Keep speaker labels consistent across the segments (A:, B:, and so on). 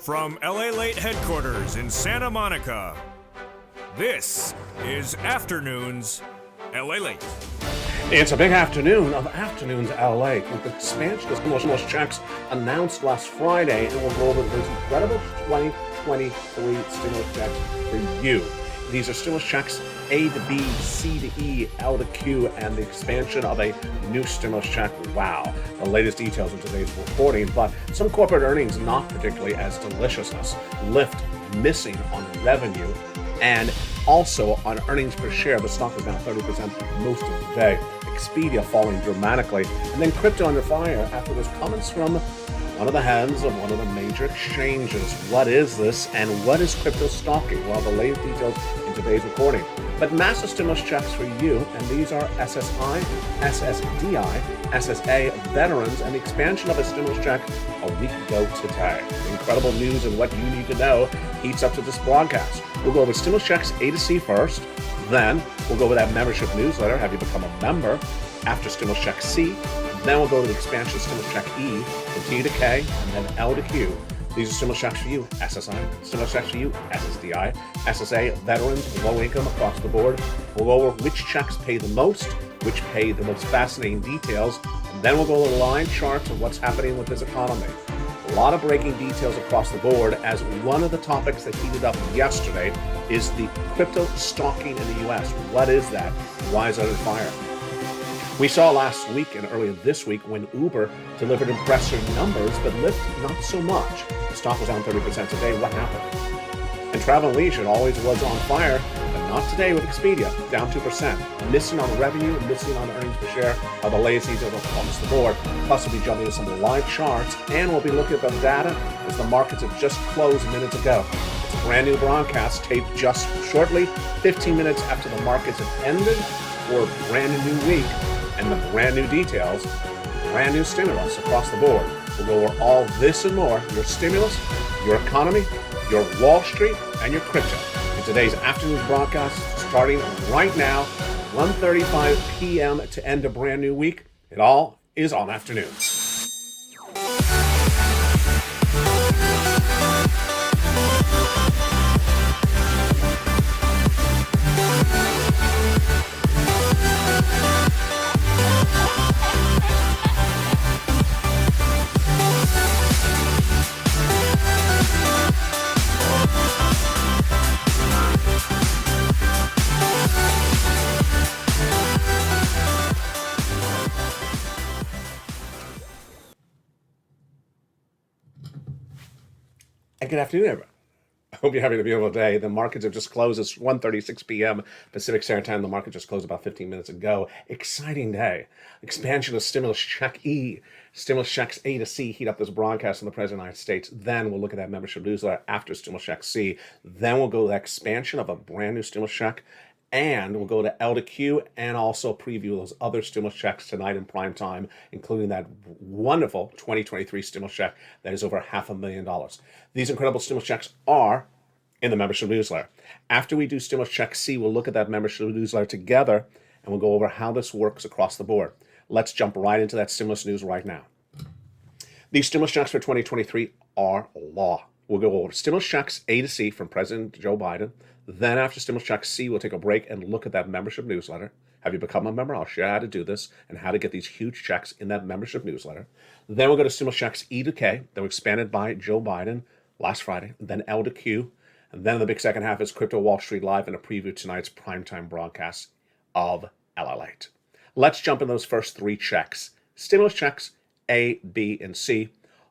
A: From LALATE headquarters in Santa Monica, this is Afternoons LALATE.
B: It's a big afternoon of Afternoons LA with the expansion of stimulus checks announced last Friday, and we'll go over those incredible 2023 stimulus checks for you. These are stimulus checks A to B, C to E, L to Q, and the expansion of a new stimulus check. Wow. The latest details in today's reporting, but some corporate earnings not particularly as deliciousness. Lyft missing on revenue, and also on earnings per share. The stock is down 30% most of the day. Expedia falling dramatically, and then crypto under fire after those comments from one of the heads of one of the major exchanges. What is this, and what is crypto stalking? Well, the latest details in today's recording. But massive stimulus checks for you, and these are SSI, SSDI, SSA veterans, and the expansion of a stimulus check a week ago today. Incredible news and what you need to know heats up to this broadcast. We'll go over stimulus checks A to C first, then we'll go over that membership newsletter, have you become a member, after stimulus check C, then we'll go to the expansion of stimulus check E, from T to K, and then L to Q. These are stimulus checks for you, SSI, stimulus checks for you, SSDI, SSA, veterans, low income across the board. We'll go over which checks pay the most, which pay the most fascinating details, and then we'll go over the line charts of what's happening with this economy. A lot of breaking details across the board, as one of the topics that heated up yesterday is the crypto stalking in the U.S. What is that? Why is it on fire? We saw last week and earlier this week when Uber delivered impressive numbers, but Lyft not so much. The stock was down 30% today. What happened? And travel and leisure always was on fire, but not today with Expedia, down 2%. Missing on revenue, missing on earnings per share, the latest details across the board. Plus, we'll be jumping into some of the live charts, and we'll be looking at the data as the markets have just closed minutes ago. It's a brand new broadcast taped just shortly, 15 minutes after the markets have ended for a brand new week. And the brand new details, brand new stimulus across the board. We'll go over all this and more, your stimulus, your economy, your Wall Street, and your crypto in today's afternoon broadcast, starting right now, 1:35 p.m. to end a brand new week. It all is on Afternoons. Good afternoon, everyone. I hope you're having a beautiful day. The markets have just closed. It's 1:36 p.m. Pacific Standard Time. The market just closed about 15 minutes ago. Exciting day. Expansion of stimulus check E. Stimulus checks A to C heat up this broadcast from the President of the United States. Then we'll look at that membership newsletter after stimulus check C. Then we'll go to the expansion of a brand new stimulus check. And we'll go to L to Q and also preview those other stimulus checks tonight in prime time, including that wonderful 2023 stimulus check that is over $500,000. These incredible stimulus checks are in the membership newsletter. After we do stimulus check C, we'll look at that membership newsletter together, and we'll go over how this works across the board. Let's jump right into that stimulus news right now. These stimulus checks for 2023 are law. We'll go over stimulus checks A to C from President Joe Biden. Then after stimulus check C, we'll take a break and look at that membership newsletter. Have you become a member? I'll share how to do this and how to get these huge checks in that membership newsletter. Then we'll go to stimulus checks E to K that were expanded by Joe Biden last Friday. And then L to Q. And then the big second half is Crypto Wall Street Live and a preview of tonight's primetime broadcast of LALATE. Let's jump in those first three checks. Stimulus checks A, B, and C.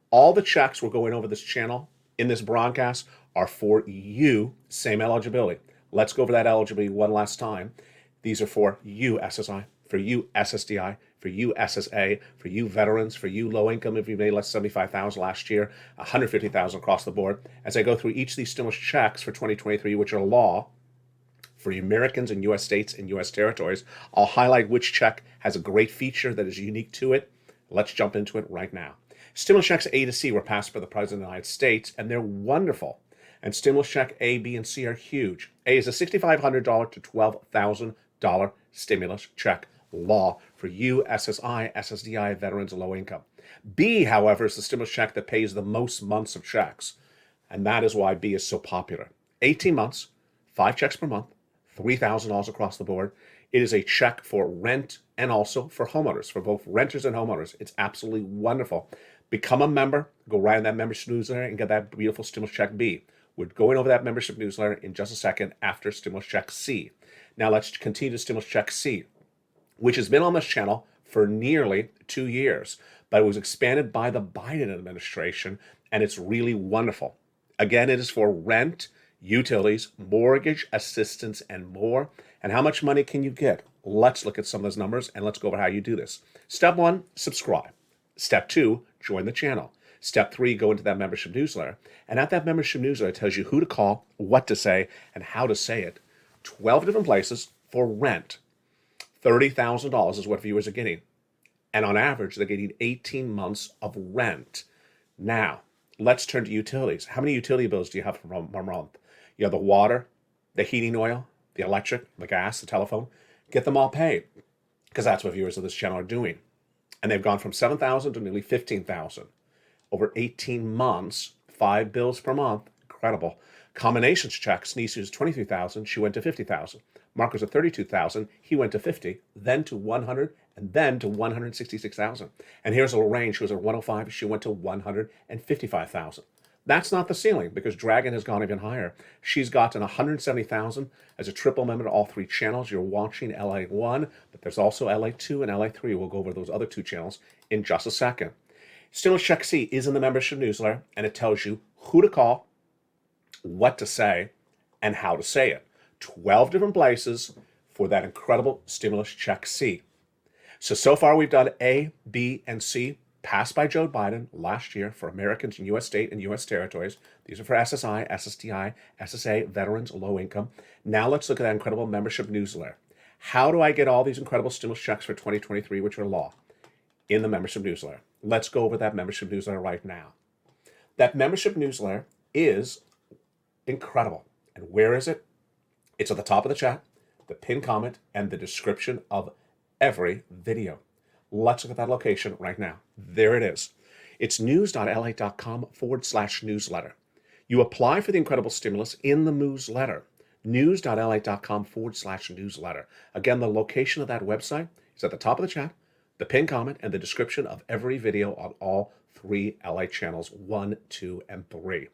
B: All the checks we're going over this channel in this broadcast are for you, same eligibility. Let's go over that eligibility one last time. These are for you, SSI, for you, SSDI, for you, SSA, for you, veterans, for you, low income, if you made less than $75,000 last year, $150,000 across the board. As I go through each of these stimulus checks for 2023, which are law, for Americans in U.S. states and U.S. territories, I'll highlight which check has a great feature that is unique to it. Let's jump into it right now. Stimulus checks A to C were passed by the President of the United States, and they're wonderful. And stimulus check A, B, and C are huge. A is a $6,500 to $12,000 stimulus check law for you, SSI, SSDI, veterans, and low income. B, however, is the stimulus check that pays the most months of checks. And that is why B is so popular. 18 months, 5 checks per month, $3,000 across the board. It is a check for rent and also for homeowners, for both renters and homeowners. It's absolutely wonderful. Become a member, go right in that membership newsletter and get that beautiful stimulus check B. We're going over that membership newsletter in just a second after stimulus check C. Now let's continue to stimulus check C, which has been on this channel for nearly 2 years, but it was expanded by the Biden administration, and it's really wonderful. Again, it is for rent, utilities, mortgage assistance, and more. And how much money can you get? Let's look at some of those numbers, and let's go over how you do this. Step 1, subscribe. Step 2, join the channel. Step 3, go into that membership newsletter. And at that membership newsletter, it tells you who to call, what to say, and how to say it. 12 different places for rent. $30,000 is what viewers are getting. And on average, they're getting 18 months of rent. Now, let's turn to utilities. How many utility bills do you have per month? You have the water, the heating oil, the electric, the gas, the telephone. Get them all paid, because that's what viewers of this channel are doing. And they've gone from 7,000 to nearly 15,000. Over 18 months, 5 bills per month. Incredible. Combinations checks. Niece was 23,000. She went to 50,000. Mark was at 32,000. He went to 50, then to 100, and then to 166,000. And here's Lorraine. She was at 105. She went to 155,000. That's not the ceiling, because Dragon has gone even higher. She's gotten 170,000 as a triple member to all 3 channels. You're watching LA1, but there's also LA2 and LA3. We'll go over those other 2 channels in just a second. Stimulus Check C is in the membership newsletter, and it tells you who to call, what to say, and how to say it. 12 different places for that incredible Stimulus Check C. So far we've done A, B, and C, passed by Joe Biden last year for Americans in U.S. state and U.S. territories. These are for SSI, SSDI, SSA, veterans, low income. Now let's look at that incredible membership newsletter. How do I get all these incredible stimulus checks for 2023, which are law, in the membership newsletter? Let's go over that membership newsletter right now. That membership newsletter is incredible. And where is it? It's at the top of the chat, the pinned comment, and the description of every video. Let's look at that location right now. There it is. It's news.la.com/newsletter. You apply for the incredible stimulus in the newsletter. News.la.com/newsletter. Again, the location of that website is at the top of the chat, the pinned comment, and the description of every video on all 3 LA channels, 1, 2, and 3.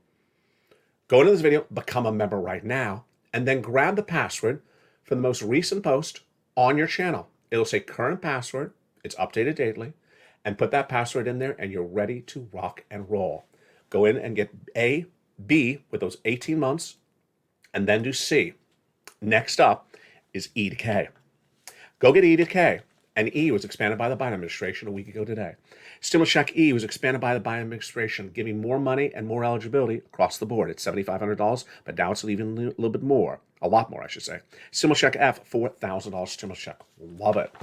B: Go into this video, become a member right now, and then grab the password from the most recent post on your channel. It'll say current password, it's updated daily, and put that password in there and you're ready to rock and roll. Go in and get A, B with those 18 months, and then do C. Next up is E to K. Go get E to K. And E was expanded by the Biden administration a week ago today. Stimulus Check E was expanded by the Biden administration, giving more money and more eligibility across the board. It's $7,500, but now it's even a little bit more, a lot more, I should say. Stimulus Check F, $4,000 stimulus check. Love it.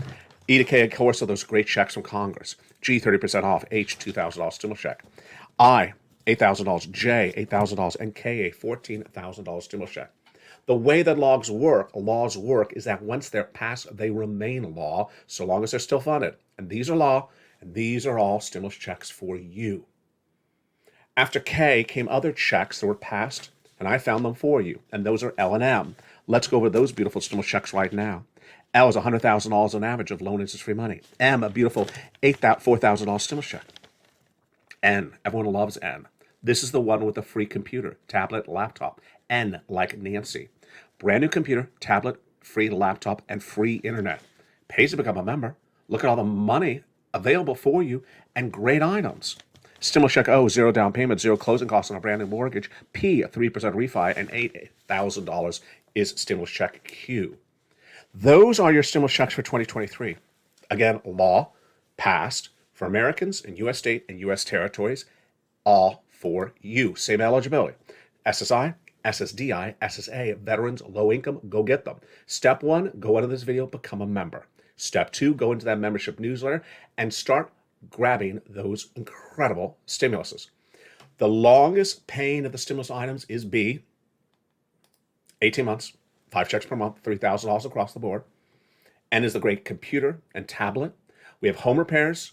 B: E to K, of course, are those great checks from Congress. G, 30% off. H, $2,000 stimulus check. I, $8,000. J, $8,000. And K, a $14,000 stimulus check. The way that laws work is that once they're passed, they remain law so long as they're still funded. And these are law, and these are all stimulus checks for you. After K came other checks that were passed, and I found them for you, and those are L and M. Let's go over those beautiful stimulus checks right now. L is $100,000 on average of loan interest-free money. M, a beautiful $4,000 stimulus check. N, everyone loves N. This is the one with the free computer, tablet, laptop. N, like Nancy. Brand new computer, tablet, free laptop, and free internet. Pays to become a member. Look at all the money available for you and great items. Stimulus check O, 0 down payment, 0 closing costs on a brand new mortgage. P, a 3% refi, and $8,000 is stimulus check Q. Those are your stimulus checks for 2023. Again, law, passed, for Americans in U.S. state and U.S. territories, all for you. Same eligibility. SSI, SSDI, SSA, veterans, low income, go get them. Step 1, go into this video, become a member. Step 2, go into that membership newsletter and start grabbing those incredible stimuluses. The longest paying of the stimulus items is B, 18 months, 5 checks per month, $3,000 across the board. N is the great computer and tablet. We have home repairs.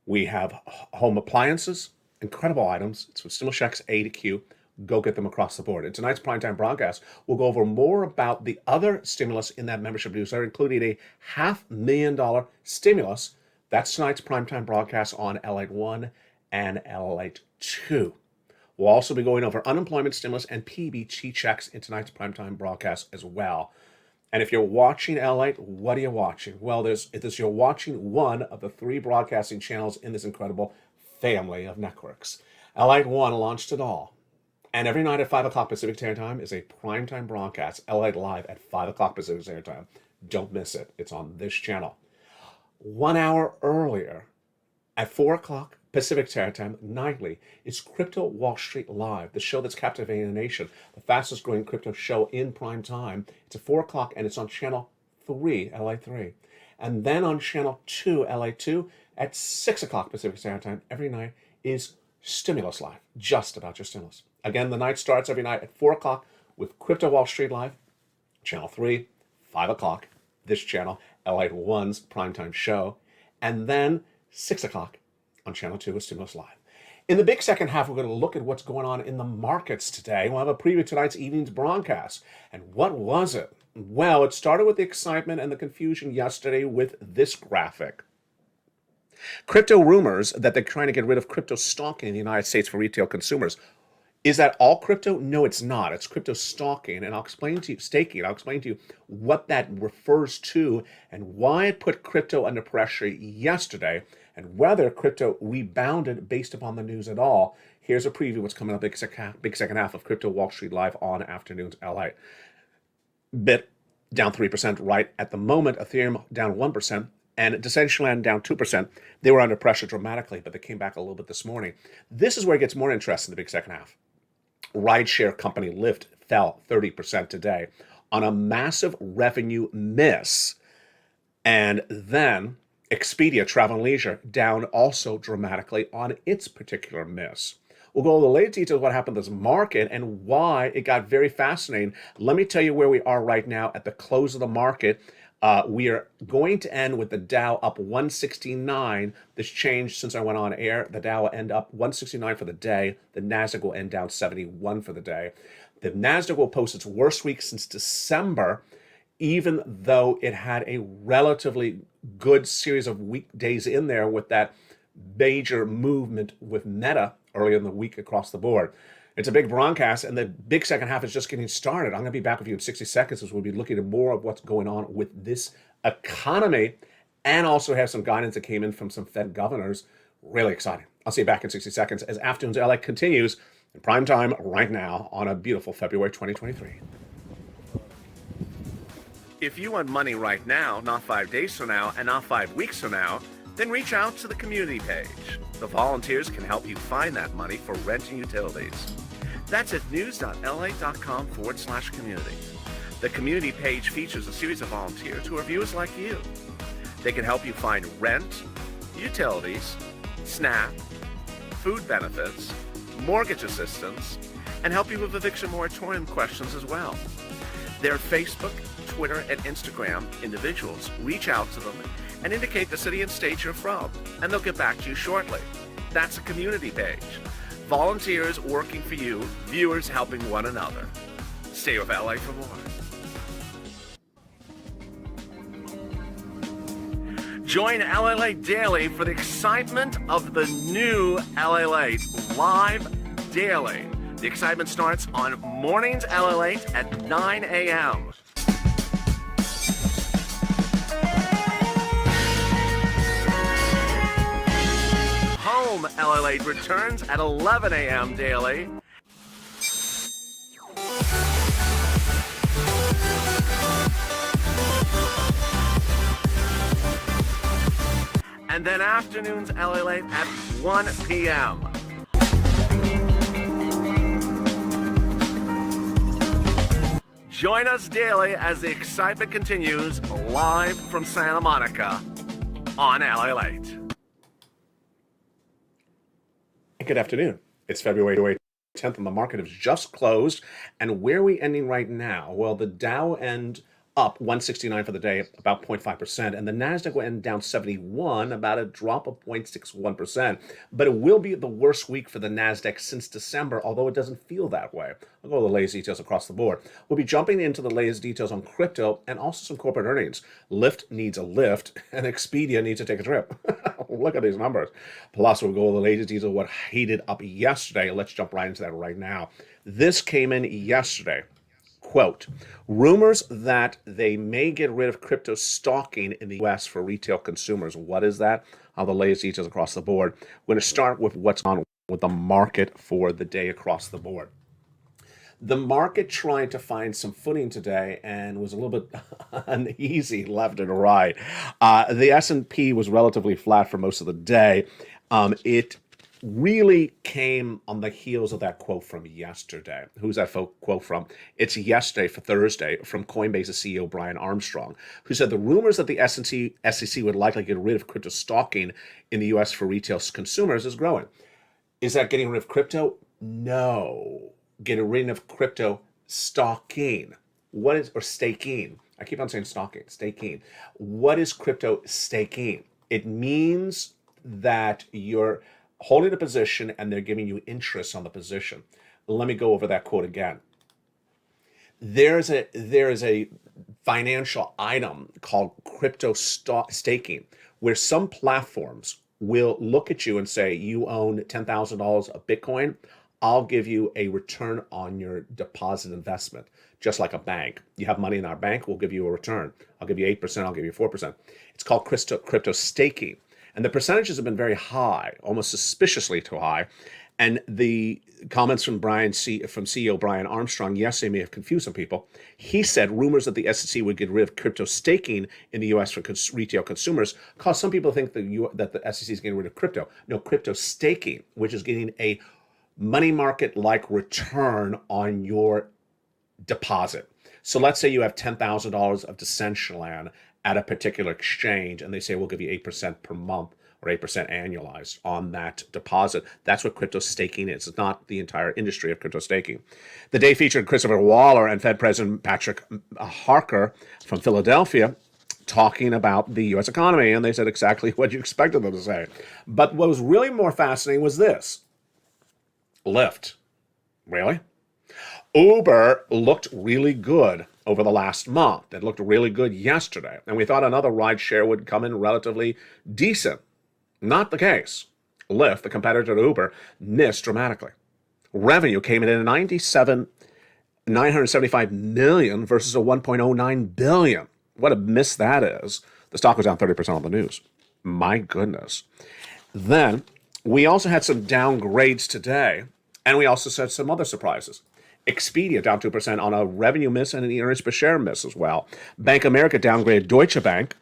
B: We have home appliances, incredible items. It's with stimulus checks A to Q. go get them across the board. In tonight's primetime broadcast, we'll go over more about the other stimulus in that membership newsletter, including a $500,000 stimulus. That's tonight's primetime broadcast on LALATE 1 and LALATE 2. We'll also be going over unemployment stimulus and PEBT checks in tonight's primetime broadcast as well. And if you're watching LALATE, what are you watching? Well, you're watching one of the 3 broadcasting channels in this incredible family of networks. LALATE 1 launched it all. And every night at 5 o'clock Pacific Standard Time is a primetime broadcast, LALATE Live at 5 o'clock Pacific Standard Time. Don't miss it. It's on this channel. 1 hour earlier, at 4 o'clock Pacific Standard Time, nightly, is Crypto Wall Street Live, the show that's captivating the nation, the fastest growing crypto show in prime time. It's at 4 o'clock and it's on channel 3, LA 3. And then on channel 2, LA 2, at 6 o'clock Pacific Standard Time, every night is Stimulus Live, just about your stimulus. Again, the night starts every night at 4 o'clock with Crypto Wall Street Live, channel 3, 5 o'clock, this channel, LALATE 1's primetime show, and then 6 o'clock on channel 2 with Stimulus Live. In the big second half, we're going to look at what's going on in the markets today. We'll have a preview of tonight's evening's broadcast. And what was it? Well, it started with the excitement and the confusion yesterday with this graphic. Crypto rumors that they're trying to get rid of crypto stalking in the United States for retail consumers. Is that all crypto? No, it's not. It's crypto stalking, and I'll explain to you, staking. I'll explain to you what that refers to and why it put crypto under pressure yesterday and whether crypto rebounded based upon the news at all. Here's a preview of what's coming up big second half of Crypto Wall Street Live on Afternoons LA. Bit down 3% right at the moment. Ethereum down 1%. And Decentraland down 2%. They were under pressure dramatically, but they came back a little bit this morning. This is where it gets more interesting in the big second half. Rideshare company Lyft fell 30% today on a massive revenue miss. And then Expedia Travel and Leisure down also dramatically on its particular miss. We'll go over the latest details of what happened to this market and why it got very fascinating. Let me tell you where we are right now at the close of the market. We are going to end with the Dow up 169. This changed since I went on air. The Dow will end up 169 for the day. The Nasdaq will end down 71 for the day. The Nasdaq will post its worst week since December, even though it had a relatively good series of weekdays in there with that major movement with Meta earlier in the week across the board. It's a big broadcast, and the big second half is just getting started. I'm going to be back with you in 60 seconds as we'll be looking at more of what's going on with this economy and also have some guidance that came in from some Fed governors. Really exciting. I'll see you back in 60 seconds as Afternoons LA continues in prime time right now on a beautiful February 2023.
C: If you want money right now, not 5 days from now, and not 5 weeks from now, then reach out to the community page. The volunteers can help you find that money for rent and utilities. That's at news.la.com/community. The community page features a series of volunteers who are viewers like you. They can help you find rent, utilities, SNAP, food benefits, mortgage assistance, and help you with eviction moratorium questions as well. Their Facebook, Twitter, and Instagram individuals reach out to them and indicate the city and state you're from, and they'll get back to you shortly. That's a community page. Volunteers working for you, viewers helping one another. Stay with LA for more. Join LALATE Daily for the excitement of the new LALATE Live Daily. The excitement starts on mornings LALATE at 9 a.m. Home LALATE returns at 11 a.m. daily. And then Afternoons LALATE at 1 p.m. Join us daily as the excitement continues live from Santa Monica on LALATE.
B: Good afternoon. It's February 10th and the market has just closed. And where are we ending right now? Well, the Dow end up 169 for the day, about 0.5%, and the Nasdaq went down 71, about a drop of 0.61%. But it will be the worst week for the Nasdaq since December, although it doesn't feel that way. I'll go over the latest details across the board. We'll be jumping into the latest details on crypto and also some corporate earnings. Lyft needs a lift, and Expedia needs to take a trip. Look at these numbers. Plus, we'll go over the latest details of what heated up yesterday. Let's jump right into that right now. This came in yesterday. Quote, rumors that they may get rid of crypto stalking in the US for retail consumers. What is that? All the latest details across the board. We're going to start with what's on with the market for the day across the board. The market tried to find some footing today and was a little bit uneasy left and right. The S&P was relatively flat for most of the day. It really came on the heels of that quote from yesterday. Who's that quote from? It's yesterday for Thursday from Coinbase's CEO Brian Armstrong, who said the rumors that the SEC would likely get rid of crypto stalking in the U.S. for retail consumers is growing. Is that getting rid of crypto? No. Getting rid of crypto stalking. What is, or staking? I keep on saying stalking, staking. What is crypto staking? It means that you're holding a position and they're giving you interest on the position. Let me go over that quote again. There is a financial item called crypto staking, where some platforms will look at you and say, you own $10,000 of Bitcoin, I'll give you a return on your deposit investment, just like a bank. You have money in our bank, we'll give you a return. I'll give you 8%, I'll give you 4%. It's called crypto staking. And the percentages have been very high, almost suspiciously too high. And the comments from CEO Brian Armstrong yesterday may have confused some people. He said rumors that the SEC would get rid of crypto staking in the U.S. for retail consumers cause some people to think that the SEC is getting rid of crypto. No, crypto staking, which is getting a money market-like return on your deposit. So let's say you have $10,000 of Decentraland at a particular exchange, and they say, we'll give you 8% per month or 8% annualized on that deposit. That's what crypto staking is. It's not the entire industry of crypto staking. The day featured Christopher Waller and Fed President Patrick Harker from Philadelphia talking about the U.S. economy, and they said exactly what you expected them to say. But what was really more fascinating was this. Lyft. Really? Uber looked really good over the last month. It looked really good yesterday. And we thought another ride share would come in relatively decent. Not the case. Lyft, the competitor to Uber, missed dramatically. Revenue came in at 975 million versus a 1.09 billion. What a miss that is. The stock was down 30% on the news. My goodness. Then we also had some downgrades today, and we also said some other surprises. Expedia down 2% on a revenue miss and an earnings per share miss as well. Bank of America downgraded Deutsche Bank.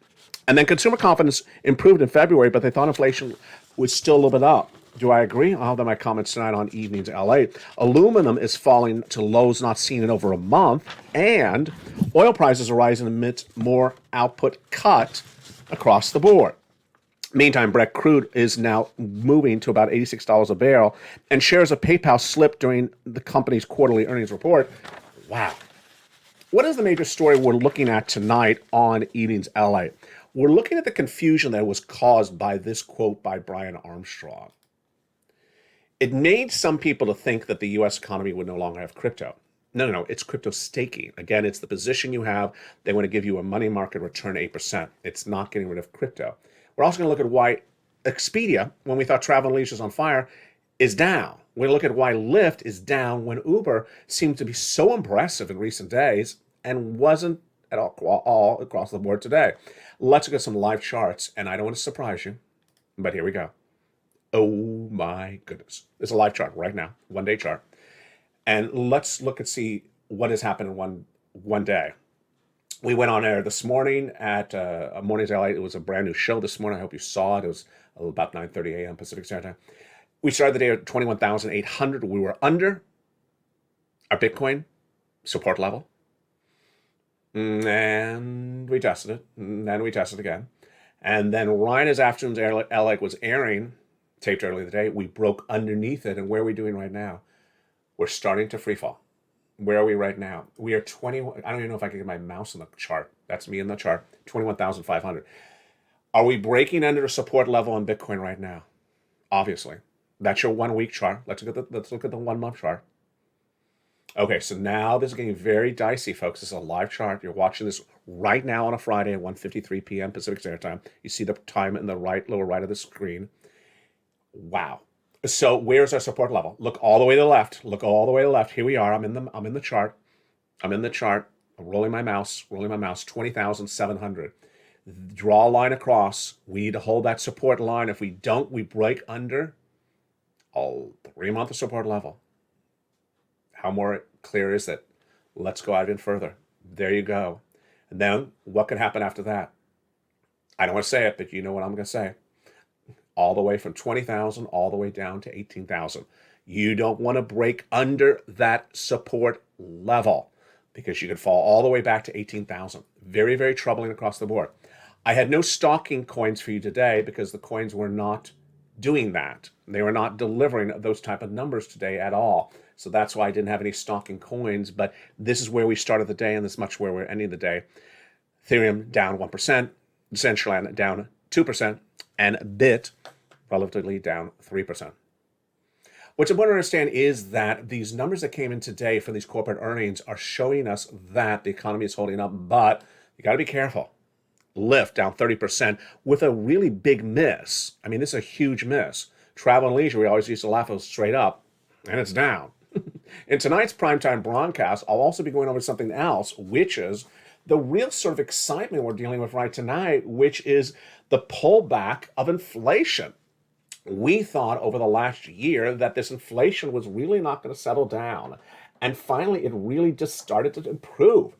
B: And then consumer confidence improved in February, but they thought inflation was still a little bit up. Do I agree? I'll have my comments tonight on Evenings LA. Aluminum is falling to lows not seen in over a month, and oil prices are rising amidst more output cut across the board. Meantime, Brent crude is now moving to about $86 a barrel, and shares of PayPal slipped during the company's quarterly earnings report. Wow. What is the major story we're looking at tonight on Evenings LA? We're looking at the confusion that was caused by this quote by Brian Armstrong. It made some people to think that the U.S. economy would no longer have crypto. No, it's crypto staking. Again, it's the position you have. They want to give you a money market return 8%. It's not getting rid of crypto. We're also going to look at why Expedia, when we thought travel and leisure is on fire, is down. We're going to look at why Lyft is down when Uber seemed to be so impressive in recent days and wasn't at all across the board today. Let's look at some live charts, and I don't want to surprise you, but here we go. Oh my goodness. There's a live chart right now, one-day chart. And let's look and see what has happened in one day. We went on air this morning at Mornings LA. It was a brand new show this morning. I hope you saw it. It was about 9:30 a.m. Pacific Standard Time. We started the day at 21,800. We were under our Bitcoin support level. And we tested it. And then we tested again. And then right as Afternoons LA was airing, taped earlier today, we broke underneath it. And where are we doing right now? We're starting to free fall. Where are we right now? We are 21. I don't even know if I can get my mouse on the chart. That's me in the chart. 21,500. Are we breaking under the support level on Bitcoin right now? Obviously. That's your 1 week chart. Let's look at the 1 month chart. Okay, so now this is getting very dicey, folks. This is a live chart. You're watching this right now on a Friday at 1:53 p.m. Pacific Standard Time. You see the time in the lower right of the screen. Wow. So where's our support level? Look all the way to the left. Look all the way to the left. Here we are. I'm in the chart. I'm rolling my mouse. 20,700. Draw a line across. We need to hold that support line. If we don't, we break under a 3-month support level. How more clear is it? Let's go out even further. There you go. And then what could happen after that? I don't want to say it, but you know what I'm going to say. All the way from 20,000 all the way down to 18,000. You don't want to break under that support level because you could fall all the way back to 18,000. Very, very troubling across the board. I had no stalking coins for you today because the coins were not doing that. They were not delivering those type of numbers today at all. So that's why I didn't have any stalking coins. But this is where we started the day, and this is much where we're ending the day. Ethereum down 1%, Decentraland down 2%, and BIT relatively down 3%. What's important to understand is that these numbers that came in today for these corporate earnings are showing us that the economy is holding up, but you got to be careful. Lyft down 30% with a really big miss. I mean, this is a huge miss. Travel and leisure, we always used to laugh, it was straight up, and it's down. In tonight's primetime broadcast, I'll also be going over something else, which is the real sort of excitement we're dealing with right tonight, which is the pullback of inflation. We thought over the last year that this inflation was really not going to settle down. And finally, it really just started to improve.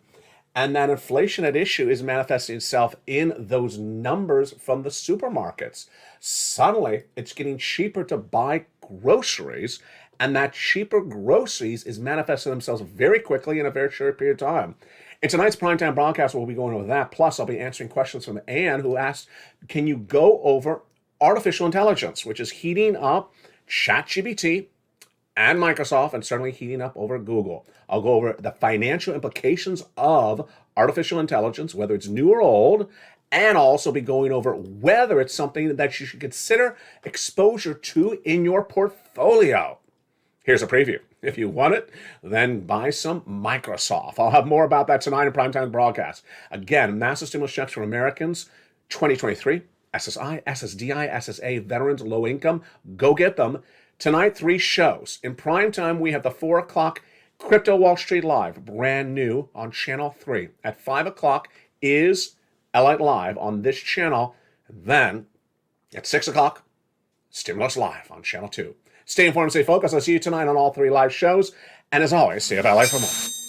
B: And that inflation at issue is manifesting itself in those numbers from the supermarkets. Suddenly, it's getting cheaper to buy groceries, and that cheaper groceries is manifesting themselves very quickly in a very short period of time. In tonight's primetime broadcast, we'll be going over that. Plus, I'll be answering questions from Anne, who asked, can you go over artificial intelligence, which is heating up ChatGPT and Microsoft, and certainly heating up over Google. I'll go over the financial implications of artificial intelligence, whether it's new or old, and I'll also be going over whether it's something that you should consider exposure to in your portfolio. Here's a preview. If you want it, then buy some Microsoft. I'll have more about that tonight in primetime broadcast. Again, massive stimulus checks for Americans, 2023, SSI, SSDI, SSA, veterans, low income. Go get them. Tonight, 3 shows. In primetime, we have the 4 o'clock Crypto Wall Street Live, brand new on Channel 3. At 5 o'clock is LALATE Live on this channel. Then, at 6 o'clock, Stimulus Live on Channel 2. Stay informed, stay focused. I'll see you tonight on all 3 live shows. And as always, stay at LA for more.